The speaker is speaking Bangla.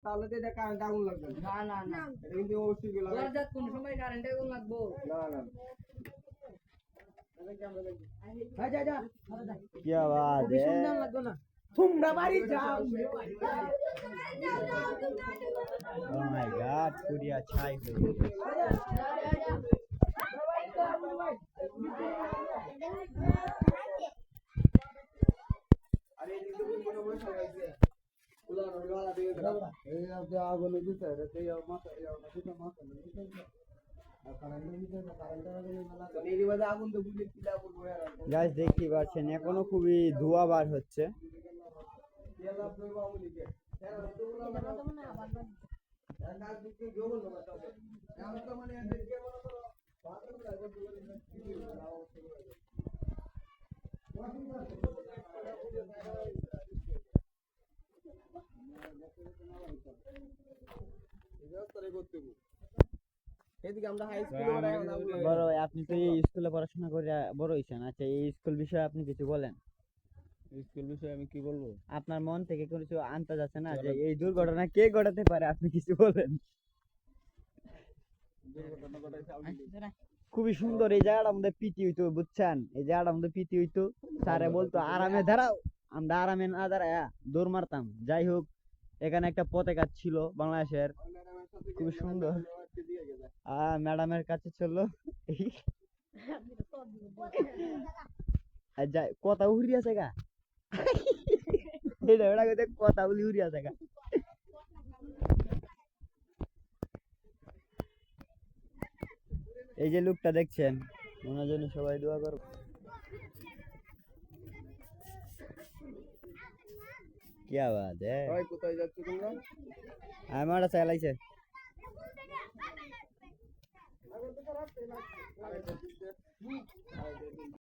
তাহলে তো এটা কারেন্ট আগুন লাগবে না না না এটা কিন্তু অবশ্যই গেল দরজা কোন সময় কারেন্ট আগুন লাগবো না না যা যা क्या बात है सुंदर लगो ना তোমরা বাড়ি যাও ओह माय गॉड पूरी अच्छाई हुई আরে এই তো কোনো বসে গেছে উলা রোলা দিয়ে দাও এই আপনি আগুন দিতে রে এই মাথা এই মাথা দিতে আগুন তো বুঝে কি লাভ হবে गाइस देखते পাচ্ছেন এখনো খুবই ধোঁয়া বার হচ্ছে বড় ভাই আপনি তো এই স্কুলে পড়াশোনা করে বড় হইছেন আচ্ছা এই স্কুল বিষয়ে আপনি কিছু বলেন স্কুল বিষয়ে আমি কি বলবো আপনার মন থেকে কিছু আন্দাজ আছে না যে এই দুর্ঘটনা কে ঘটাতে পারে আপনি কিছু বলেন খুবই সুন্দর এই জায়গাটার মধ্যে পিটি হইতো বুঝছেন এই জায়গাটার মধ্যে পিটি হইতো স্যারে বলতো আরামে দাঁড়াও আমরা আরামে না দাঁড়ায় দৌড় মারতাম যাই হোক এখানে একটা পতাকা ছিল বাংলাদেশের খুব সুন্দর ম্যাডামের কাছে চললো কথা উড়ি আছে গা কথা বলি উড়ি আছে গা এই যে লোকটা দেখছেন ওনার জন্য সবাই দোয়া করো क्या बात है ভাই কোথায় যাচ্ছ তোমরা हमारा चालाइছে আগুন তো রাখতে